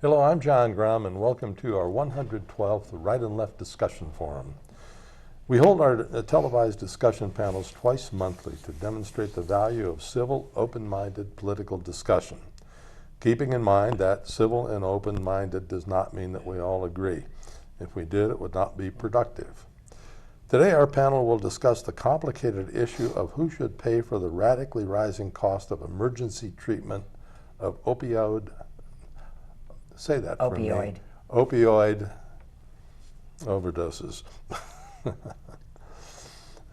Hello, I'm John Grom, and welcome to our 112th Right and Left Discussion Forum. We hold our televised discussion panels twice monthly to demonstrate the value of civil, open-minded political discussion, keeping in mind that civil and open-minded does not mean that we all agree. If we did, it would not be productive. Today, our panel will discuss the complicated issue of who should pay for the radically rising cost of emergency treatment of opioid overdoses.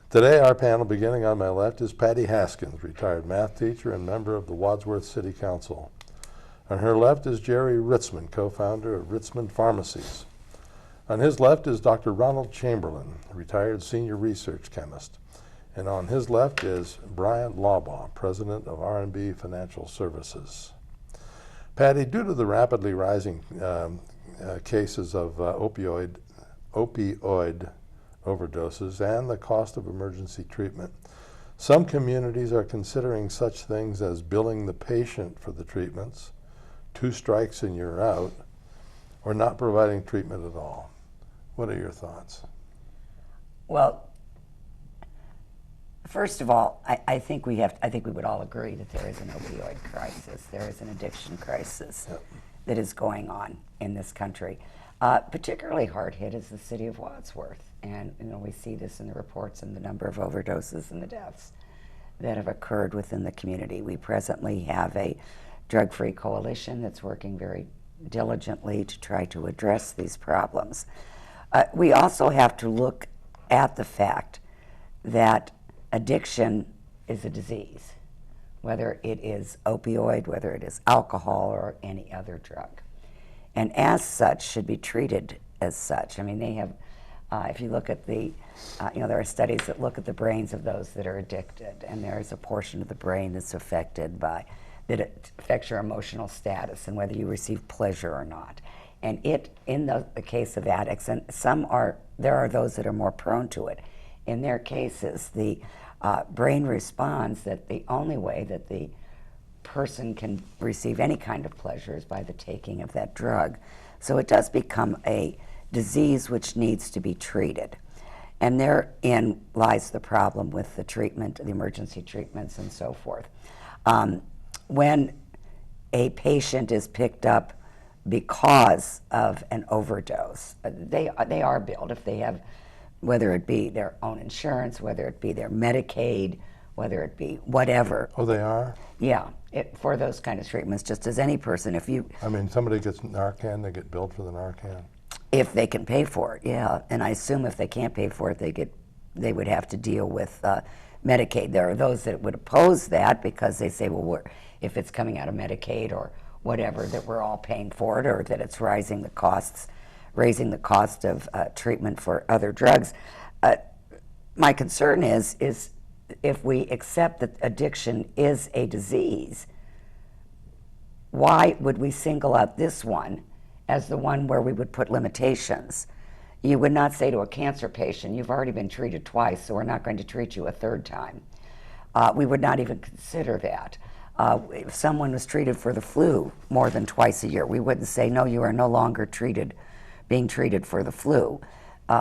Today, our panel, beginning on my left, is Patty Haskins, retired math teacher and member of the Wadsworth City Council. On her left is Jerry Ritzman, co-founder of Ritzman Pharmacies. On his left is Dr. Ronald Chamberlin, retired senior research chemist. And on his left is Bryan Laubaugh, president of R&B Financial Services. Patty, due to the rapidly rising cases of opioid overdoses and the cost of emergency treatment, some communities are considering such things as billing the patient for the treatments, 2 strikes and you're out, or not providing treatment at all. What are your thoughts? Well, first of all, I think we would all agree that there is an opioid crisis. There is an addiction crisis that is going on in this country. Particularly hard hit is the city of Wadsworth. And we see this in the reports and the number of overdoses and the deaths that have occurred within the community. We presently have a drug-free coalition that's working very diligently to try to address these problems. We also have to look at the fact that addiction is a disease, whether it is opioid, whether it is alcohol, or any other drug. And as such, should be treated as such. I mean, they have, if you look at the, there are studies that look at the brains of those that are addicted, and there is a portion of the brain that's affected by, that it affects your emotional status and whether you receive pleasure or not. And in the case of addicts, and there are those that are more prone to it, in their cases, the brain responds that the only way that the person can receive any kind of pleasure is by the taking of that drug. So it does become a disease which needs to be treated. And therein lies the problem with the treatment, the emergency treatments and so forth. When a patient is picked up because of an overdose, they are billed if they have, whether it be their own insurance, whether it be their Medicaid, whether it be whatever. Oh, they are? Yeah, for those kind of treatments, just as any person. If you, I mean, somebody gets Narcan, they get billed for the Narcan? If they can pay for it, yeah. And I assume if they can't pay for it, they would have to deal with Medicaid. There are those that would oppose that because they say, well, if it's coming out of Medicaid or whatever, that we're all paying for it, or that it's raising the cost of treatment for other drugs. My concern is if we accept that addiction is a disease, why would we single out this one as the one where we would put limitations? You would not say to a cancer patient, you've already been treated twice, so we're not going to treat you a 3rd time. We would not even consider that. If someone was treated for the flu more than twice a year, we wouldn't say, no, you are no longer being treated for the flu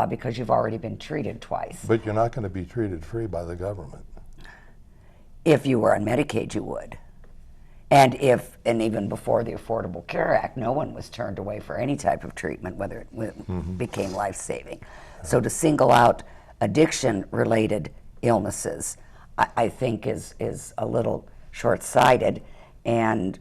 because you've already been treated twice. But you're not going to be treated free by the government. If you were on Medicaid, you would. And even before the Affordable Care Act, no one was turned away for any type of treatment, whether it became life-saving. So to single out addiction-related illnesses, I think is a little short-sighted, and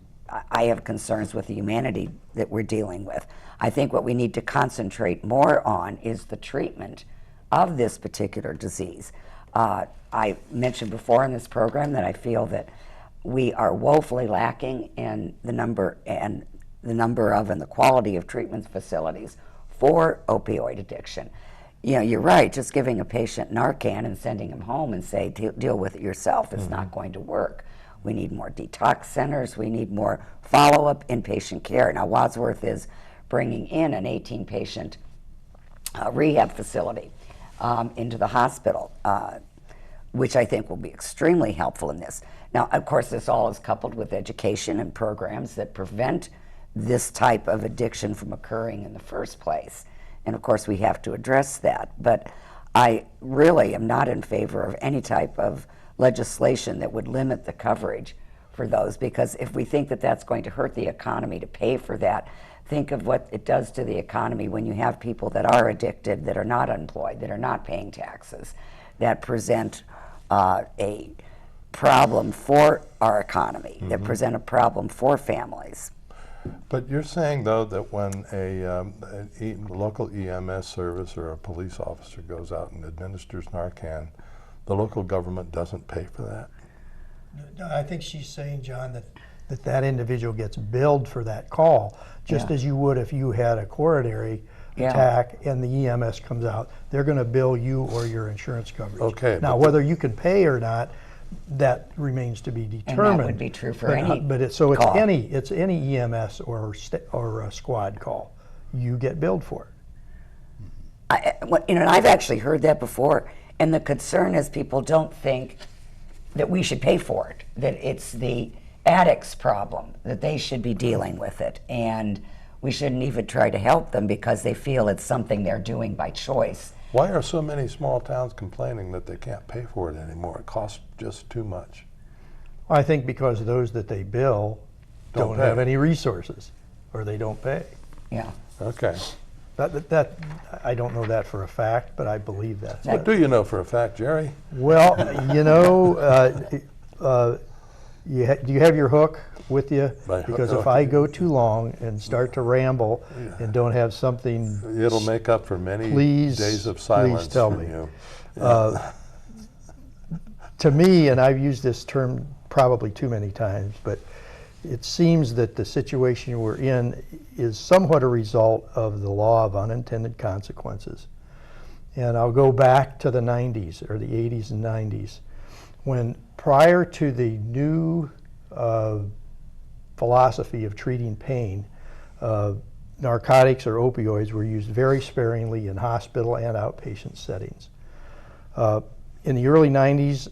I have concerns with the humanity that we're dealing with. I think what we need to concentrate more on is the treatment of this particular disease. I mentioned before in this program that I feel that we are woefully lacking in the number and the quality of treatment facilities for opioid addiction. You're right, just giving a patient Narcan and sending him home and say, deal with it yourself is not going to work. We need more detox centers. We need more follow-up inpatient care. Now, Wadsworth is bringing in an 18-patient rehab facility into the hospital, which I think will be extremely helpful in this. Now, of course, this all is coupled with education and programs that prevent this type of addiction from occurring in the first place. And of course we have to address that. But I really am not in favor of any type of legislation that would limit the coverage for those, because if we think that that's going to hurt the economy to pay for that, think of what it does to the economy when you have people that are addicted, that are not employed, that are not paying taxes, that present a problem for our economy, that present a problem for families. But you're saying, though, that when a local EMS service or a police officer goes out and administers Narcan, the local government doesn't pay for that? No, I think she's saying, John, that individual gets billed for that call, just as you would if you had a coronary attack and the EMS comes out. They're going to bill you or your insurance coverage. Okay. Now, whether you can pay or not, that remains to be determined. And that would be true for any call. It's any EMS or a squad call. You get billed for it. And I've actually heard that before, and the concern is people don't think that we should pay for it, that it's the addict's problem, that they should be dealing with it, and we shouldn't even try to help them because they feel it's something they're doing by choice. Why are so many small towns complaining that they can't pay for it anymore? It costs just too much. Well, I think because those that they bill don't have any resources, or they don't pay. Yeah. Okay. That I don't know that for a fact, but I believe that. What do you know for a fact, Jerry? Well, you know, do you have your hook with you? Because if I go too long and start to ramble and don't have something, it'll make up for many days of silence. Please tell me. To me, and I've used this term probably too many times, but it seems that the situation we're in is somewhat a result of the law of unintended consequences. And I'll go back to the 90s, or the 80s and 90s, when prior to the new philosophy of treating pain, narcotics or opioids were used very sparingly in hospital and outpatient settings. In the early 90s,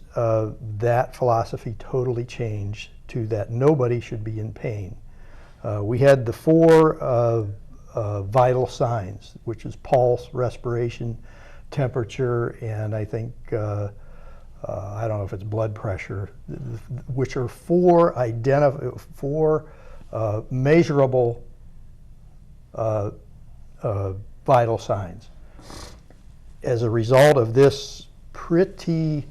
that philosophy totally changed to that nobody should be in pain. We had the four vital signs, which is pulse, respiration, temperature, and I think, I don't know if it's blood pressure, which are four measurable vital signs. As a result of this pretty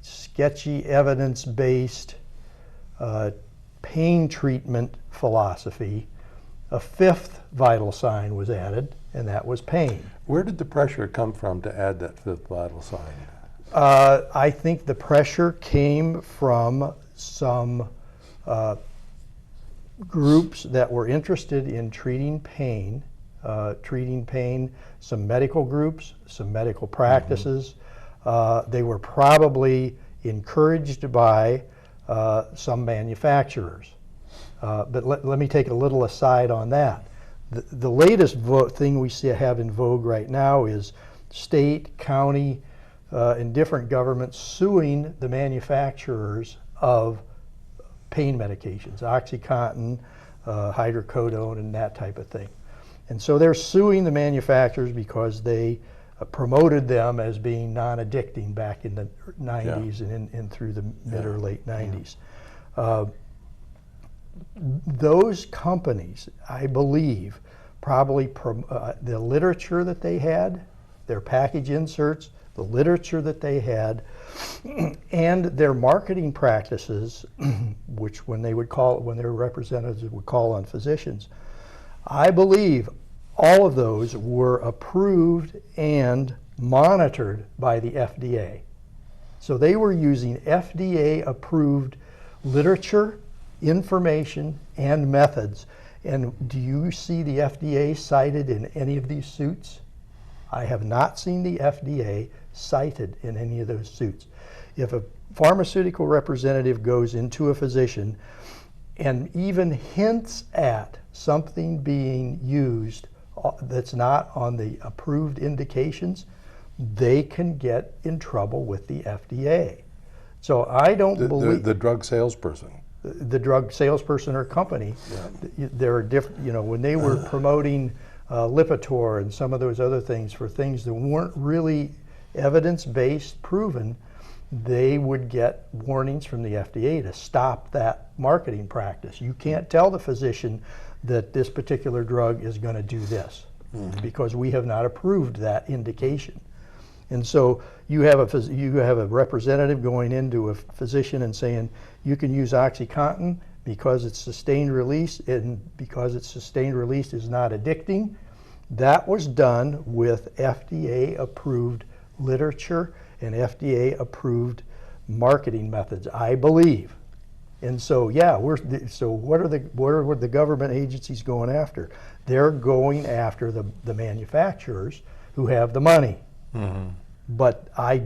sketchy, evidence-based pain treatment philosophy, a fifth vital sign was added, and that was pain. Where did the pressure come from to add that fifth vital sign? I think the pressure came from some groups that were interested in treating pain, some medical groups, some medical practices. They were probably encouraged by some manufacturers. But let me take a little aside on that. The latest thing we have in vogue right now is state, county, and different governments suing the manufacturers of pain medications, OxyContin, hydrocodone, and that type of thing. And so they're suing the manufacturers because they promoted them as being non-addicting back in the 90s and through the mid or late 90s. Those companies, I believe, probably the literature that they had, their package inserts, the literature that they had, and their marketing practices, which when their representatives would call on physicians, I believe all of those were approved and monitored by the FDA. So they were using FDA-approved literature, information, and methods. And do you see the FDA cited in any of these suits? I have not seen the FDA cited in any of those suits. If a pharmaceutical representative goes into a physician and even hints at something being used that's not on the approved indications, they can get in trouble with the FDA. So I don't believe... The drug salesperson. the drug salesperson or company. There are different, when they were promoting Lipitor and some of those other things for things that weren't really evidence-based, proven, they would get warnings from the FDA to stop that marketing practice. You can't tell the physician that this particular drug is going to do this because we have not approved that indication. And so you have a representative going into a physician and saying, you can use OxyContin because it's sustained release, and because it's sustained release is not addicting. That was done with FDA-approved literature and FDA-approved marketing methods, I believe. And so, yeah, so what are the government agencies going after? They're going after the manufacturers who have the money. But I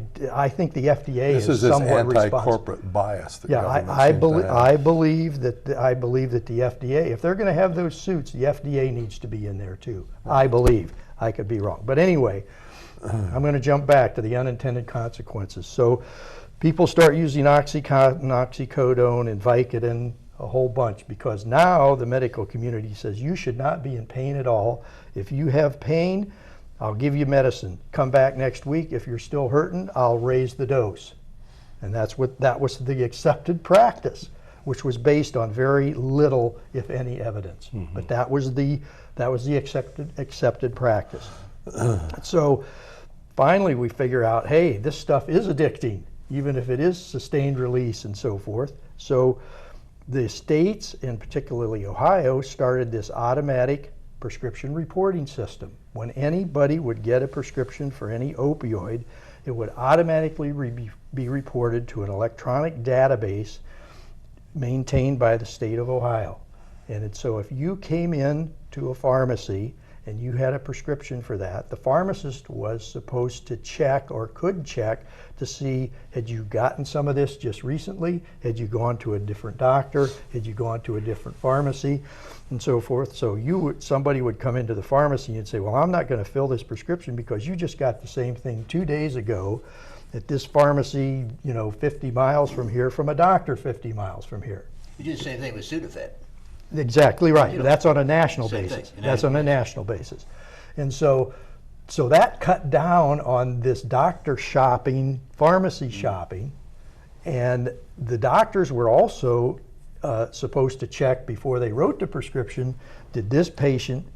think the FDA is somewhat responsible. This is this anti-corporate bias that government I believe that the FDA, if they're going to have those suits, the FDA needs to be in there too. I believe. I could be wrong. But anyway, I'm going to jump back to the unintended consequences. So people start using OxyContin, oxycodone, and Vicodin, a whole bunch, because now the medical community says you should not be in pain at all. If you have pain, I'll give you medicine. Come back next week. If you're still hurting, I'll raise the dose. And that was the accepted practice, which was based on very little, if any, evidence. But that was the accepted practice. So finally we figure out, hey, this stuff is addicting, even if it is sustained release and so forth. So the states, and particularly Ohio, started this automatic prescription reporting system. When anybody would get a prescription for any opioid, it would automatically be reported to an electronic database maintained by the state of Ohio. And so if you came in to a pharmacy and you had a prescription for that, the pharmacist was supposed to check, or could check, to see, had you gotten some of this just recently? Had you gone to a different doctor? Had you gone to a different pharmacy? And so forth. So somebody would come into the pharmacy and say, well, I'm not going to fill this prescription because you just got the same thing 2 days ago at this pharmacy, 50 miles from here, from a doctor 50 miles from here. You do the same thing with Sudafed. Exactly right. That's on a national basis. That's on a national basis. And so that cut down on this doctor shopping, pharmacy shopping, and the doctors were also supposed to check before they wrote the prescription, did this patient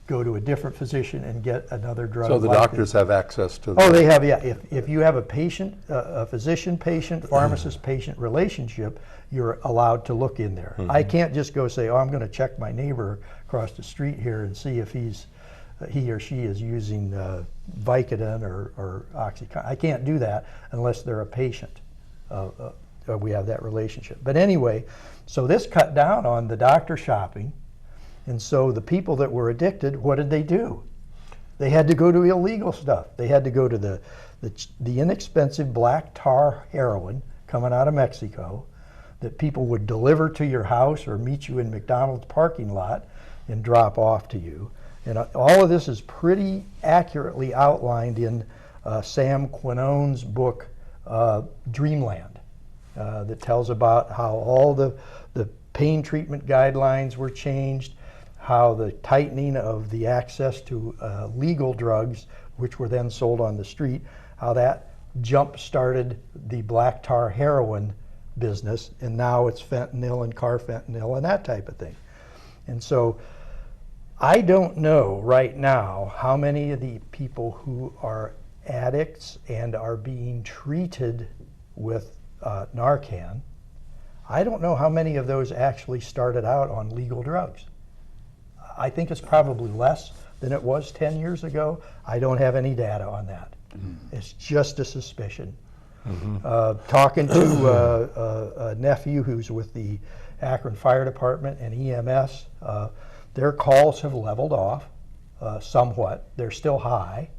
go to a different physician and get another drug? So the doctors have access to Oh, they have, yeah. If you have a physician-patient, pharmacist-patient relationship, you're allowed to look in there. I can't just go say, oh, I'm going to check my neighbor across the street here and see if he or she is using Vicodin or OxyContin. I can't do that unless they're a patient. We have that relationship. But anyway, so this cut down on the doctor shopping. And so the people that were addicted, what did they do? They had to go to illegal stuff. They had to go to the inexpensive black tar heroin coming out of Mexico that people would deliver to your house or meet you in McDonald's parking lot and drop off to you. And all of this is pretty accurately outlined in Sam Quinone's book, Dreamland, that tells about how all the pain treatment guidelines were changed, how the tightening of the access to legal drugs, which were then sold on the street, how that jump-started the black tar heroin business, and now it's fentanyl and carfentanil and that type of thing. And so I don't know right now how many of the people who are addicts and are being treated with Narcan, I don't know how many of those actually started out on legal drugs. I think it's probably less than it was 10 years ago. I don't have any data on that. It's just a suspicion. Talking to a nephew who's with the Akron Fire Department and EMS, their calls have leveled off somewhat. They're still high.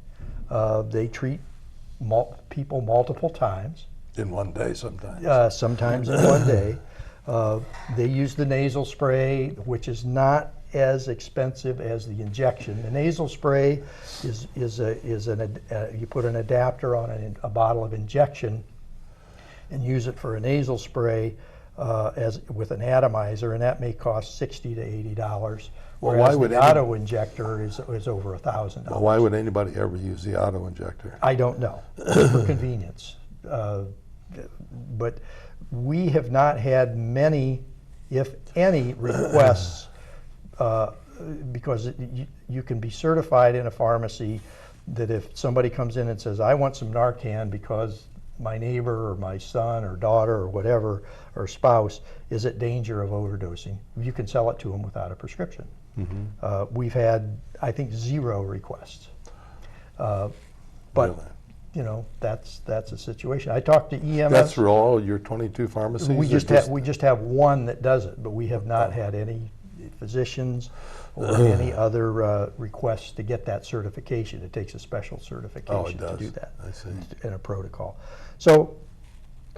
They treat people multiple times. In one day sometimes. Sometimes in one day. They use the nasal spray, which is not as expensive as the injection. The nasal spray is you put an adapter on a bottle of injection and use it for a nasal spray. as with an atomizer, and that may cost $60 to $80. Well, Whereas why would the auto injector is over $1,000. Well, why would anybody ever use the auto injector? I don't know, for convenience. But we have not had many, if any, requests because you can be certified in a pharmacy that if somebody comes in and says, I want some Narcan because my neighbor or my son or daughter or whatever, or spouse is at danger of overdosing, you can sell it to them without a prescription. We've had, I think, 0 requests. But Really? you know, that's a situation. I talked to EMS. That's for all your 22 pharmacies? We or just have one that does it, but we have not had any physicians or any other requests to get that certification. It takes a special certification to do that. I see. In a protocol. So,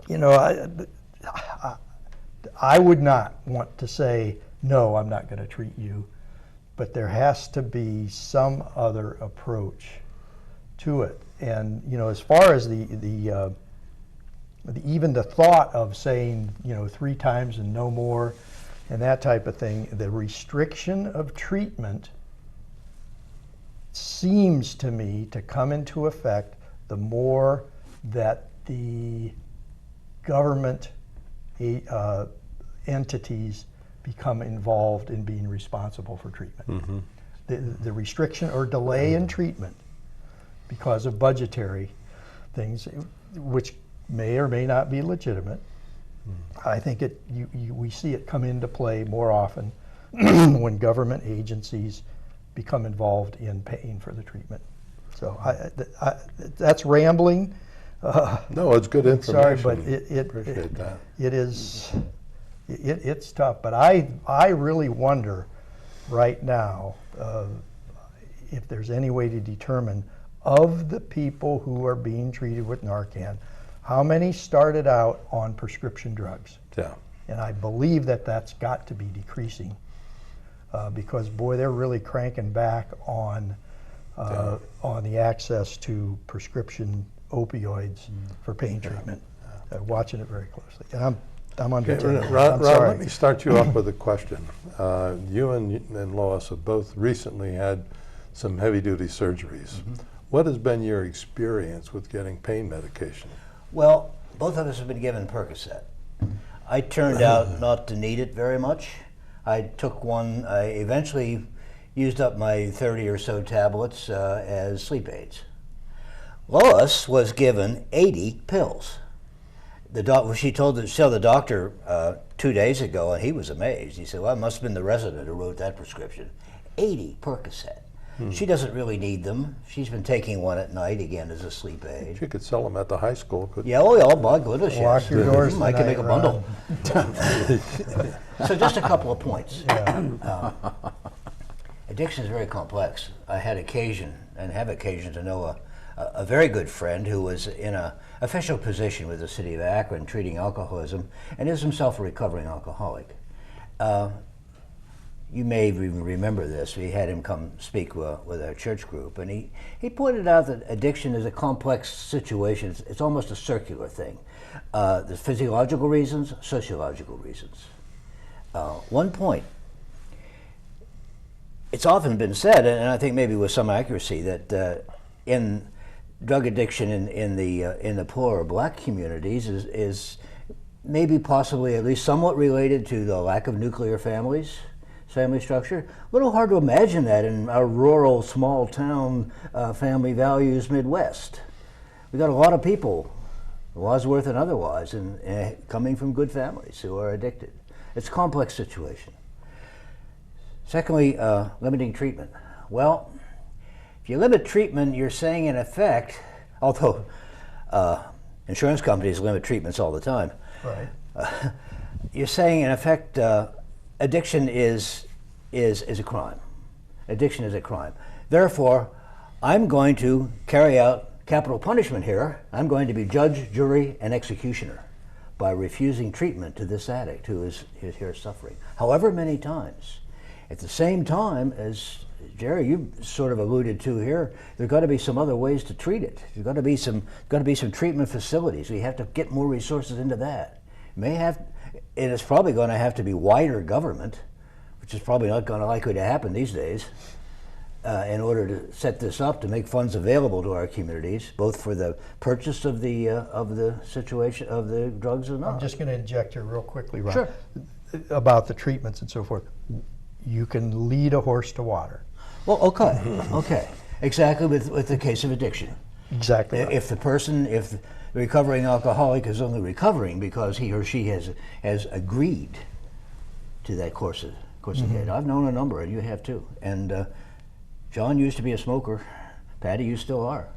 you know, I would not want to say, no, I'm not going to treat you, but there has to be some other approach to it. And, you know, as far as even the thought of saying, you know, 3 times and no more and that type of thing, the restriction of treatment seems to me to come into effect the more that the government entities become involved in being responsible for treatment. The restriction or delay in treatment because of budgetary things, which may or may not be legitimate. I think we see it come into play more often when government agencies become involved in paying for the treatment. So that's rambling. No, it's good information. Sorry, but Appreciate that. it's tough. But I really wonder right now if there's any way to determine of the people who are being treated with Narcan, how many started out on prescription drugs? Yeah. And I believe that that's got to be decreasing because, boy, they're really cranking back on the access to prescription opioids for pain treatment. Watching it very closely. And I'm under Okay, 10. Ron, I'm sorry. let me start you off with a question. You and Lois have both recently had some heavy-duty surgeries. What has been your experience with getting pain medication? Well, both of us have been given Percocet. I turned out not to need it very much. I took one, I eventually used up my 30 or so tablets as sleep aids. Lois was given 80 pills. She told the doctor 2 days ago, and he was amazed. He said, well, it must have been the resident who wrote that prescription. 80 Percocet. She doesn't really need them. She's been taking one at night, again, as a sleep aid. You could sell them at the high school, couldn't Yeah, oh, yeah, my goodness, Lock yes. your doors I can make a tonight, bundle. Ron. So just a couple of points. Yeah. Addiction is very complex. I had occasion, and have occasion, to know a very good friend who was in an official position with the city of Akron treating alcoholism, and is himself a recovering alcoholic. You may even remember this. We had him come speak with our church group, and he pointed out that addiction is a complex situation. It's almost a circular thing. There's physiological reasons, sociological reasons. One point. It's often been said, and I think maybe with some accuracy, that in drug addiction in the poor or black communities is maybe possibly at least somewhat related to the lack of nuclear family structure. A little hard to imagine that in our rural, small town, family values Midwest. We got a lot of people, Wadsworth and otherwise, and coming from good families who are addicted. It's a complex situation. Secondly, limiting treatment. Well, if you limit treatment, you're saying in effect, although insurance companies limit treatments all the time, Right. You're saying in effect addiction is a crime. Addiction is a crime. Therefore, I'm going to carry out capital punishment here. I'm going to be judge, jury, and executioner by refusing treatment to this addict who is here suffering, however many times. At the same time, as Jerry, you sort of alluded to here, there's got to be some other ways to treat it. There's got to be some treatment facilities. We have to get more resources into that. may have, and it's probably going to have to be wider government, which is probably not going to likely to happen these days, in order to set this up to make funds available to our communities, both for the purchase of the situation of the drugs and not. I'm just going to inject here real quickly, Ron, Sure. about the treatments and so forth. You can lead a horse to water. Well, okay, exactly with the case of addiction. Exactly. Right. If the recovering alcoholic is only recovering because he or she has agreed to that course of care. I've known a number, and you have too. And John used to be a smoker. Patty, you still are.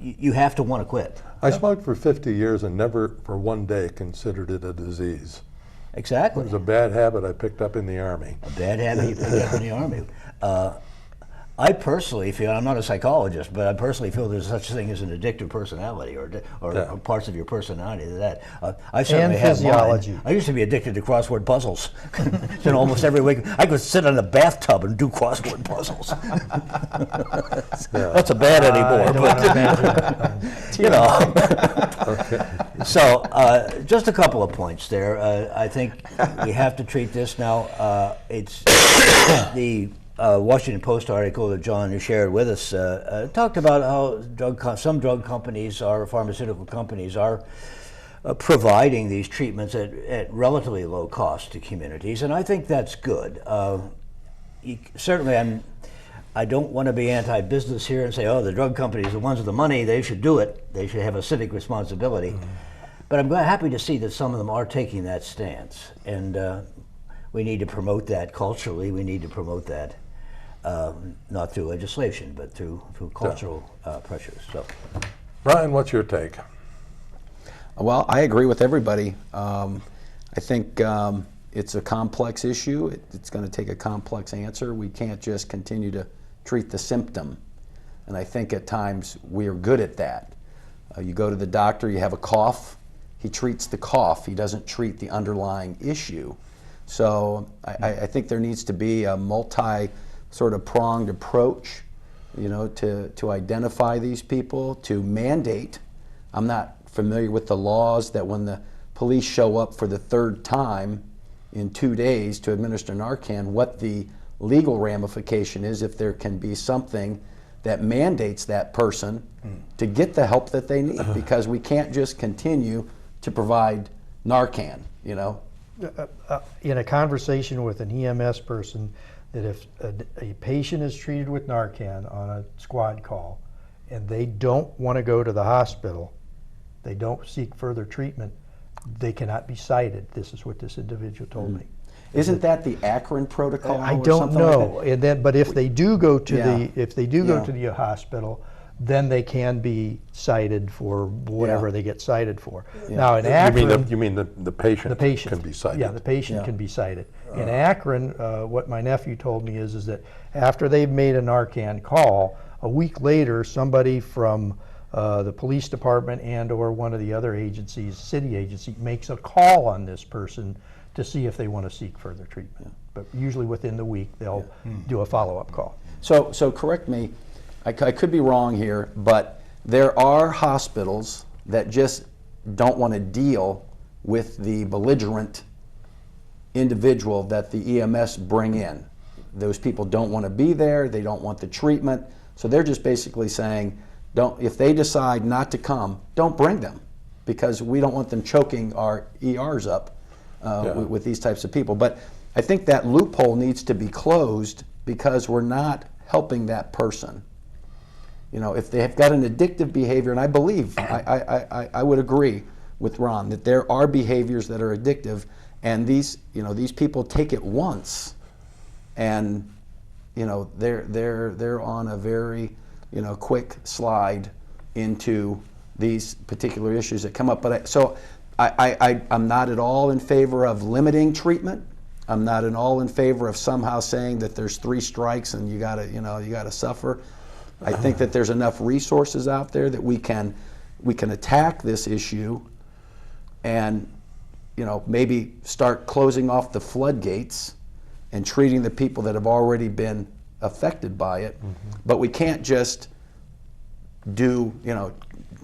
You have to want to quit. I smoked for 50 years and never for one day considered it a disease. Exactly. It was a bad habit I picked up in the Army. A bad habit you picked up in the Army. I personally feel, I'm not a psychologist, but I personally feel there's such a thing as an addictive personality or parts of your personality to that. I certainly have physiology. mine. I used to be addicted to crossword puzzles. Then almost every week, I could sit in a bathtub and do crossword puzzles. That's a bad anymore, but you know. Okay. So just a couple of points there. I think we have to treat this now. It's the Washington Post article that John shared with us talked about how some drug companies or pharmaceutical companies are providing these treatments at relatively low cost to communities, and I think that's good. Certainly, I don't want to be anti-business here and say, oh, the drug companies are the ones with the money, they should do it. They should have a civic responsibility. But I'm happy to see that some of them are taking that stance, and we need to promote that culturally. We need to promote that. Not through legislation, but through cultural pressures. So, Bryan, what's your take? Well, I agree with everybody. I think it's a complex issue. It's going to take a complex answer. We can't just continue to treat the symptom. And I think at times we are good at that. You go to the doctor, you have a cough, he treats the cough. He doesn't treat the underlying issue. So I think there needs to be a sort of pronged approach, you know, to identify these people, to mandate. I'm not familiar with the laws that when the police show up for the third time in 2 days to administer Narcan, what the legal ramification is, if there can be something that mandates that person to get the help that they need, because we can't just continue to provide Narcan, you know. In a conversation with an EMS person, that if a patient is treated with Narcan on a squad call and they don't want to go to the hospital, they don't seek further treatment, they cannot be cited. This is what this individual told me. Isn't that the Akron protocol? I or don't something know. like that? And then, but if they do go to Yeah. go to the hospital, then they can be cited for whatever Yeah. they get cited for. Yeah. Now in Akron, You mean the patient, can be cited? Yeah, the patient Yeah. can be cited. In Akron, what my nephew told me is that after they've made a Narcan call, a week later, somebody from the police department and or one of the other agencies, city agency, makes a call on this person to see if they want to seek further treatment. But usually within the week, they'll do a follow-up call. So correct me, I could be wrong here, but there are hospitals that just don't want to deal with the belligerent individual that the EMS bring in. Those people don't want to be there, they don't want the treatment, so they're just basically saying, if they decide not to come, don't bring them, because we don't want them choking our ERs up with these types of people. But I think that loophole needs to be closed, because we're not helping that person. You know, if they have got an addictive behavior, and I believe, I would agree with Ron that there are behaviors that are addictive, and these people take it once, and they're on a very quick slide into these particular issues that come up. But I'm not at all in favor of limiting treatment. I'm not at all in favor of somehow saying that there's 3 strikes and you gotta suffer. I think that there's enough resources out there that we can attack this issue, and maybe start closing off the floodgates and treating the people that have already been affected by it. But we can't just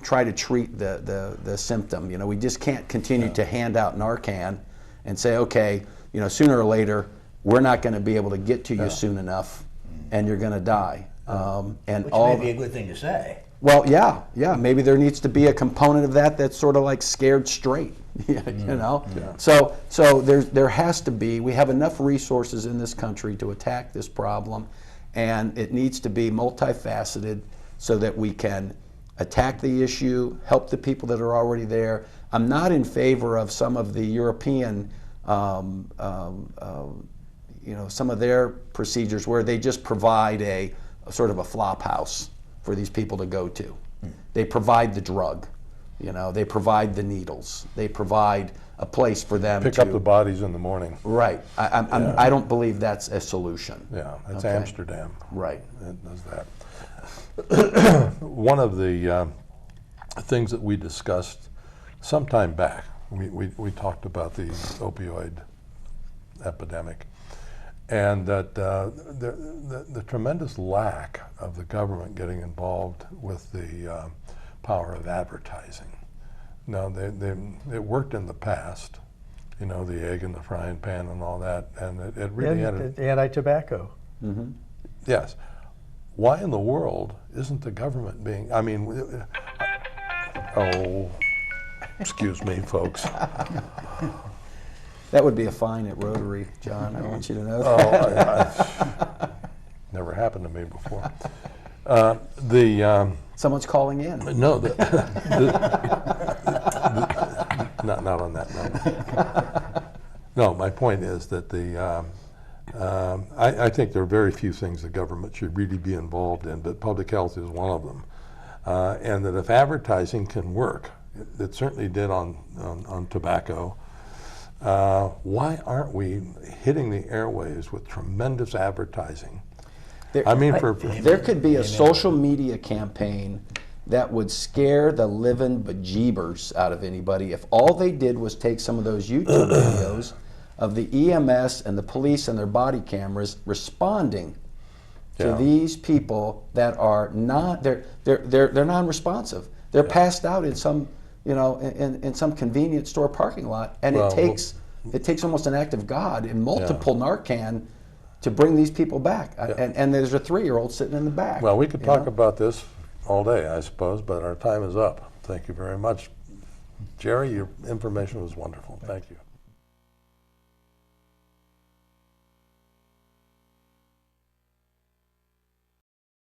try to treat the symptom. You know, we just can't continue to hand out Narcan and say, okay, you know, sooner or later we're not going to be able to get to you soon enough, and you're going to die. And Which all may be a good thing to say. well, yeah, maybe there needs to be a component of that that's sort of like scared straight, you know? Yeah. So there has to be, we have enough resources in this country to attack this problem, and it needs to be multifaceted so that we can attack the issue, help the people that are already there. I'm not in favor of some of the European, you know, some of their procedures where they just provide a sort of a flop house for these people to go to. They provide the drug, you know, they provide the needles, they provide a place for them Pick to up the bodies in the morning. Right. I don't believe that's a solution. Yeah, it's Okay. Amsterdam. Right. It does that. One of the things that we discussed some time back, we talked about the opioid epidemic, and that the tremendous lack of the government getting involved with the power of advertising. Now, it worked in the past, you know, the egg in the frying pan and all that, and it really had And anti-tobacco. yes. Why in the world isn't the government being, I mean, oh, excuse me, folks. That would be a fine at Rotary, John. I want you to know Oh, that. never happened to me before. Someone's calling in. No, not on that note. No, my point is that I think there are very few things the government should really be involved in, but public health is one of them. And that if advertising can work, it certainly did on tobacco, why aren't we hitting the airwaves with tremendous advertising? I mean, There could be a social media campaign that would scare the living bejeebers out of anybody if all they did was take some of those YouTube videos of the EMS and the police and their body cameras responding to these people that are not, they're non-responsive. They're passed out in some, you know, in some convenience store parking lot, and it takes almost an act of God and multiple Narcan to bring these people back. And there's a 3-year-old sitting in the back. well, we could talk about this all day, I suppose, but our time is up. Thank you very much. Jerry, your information was wonderful. Thank you.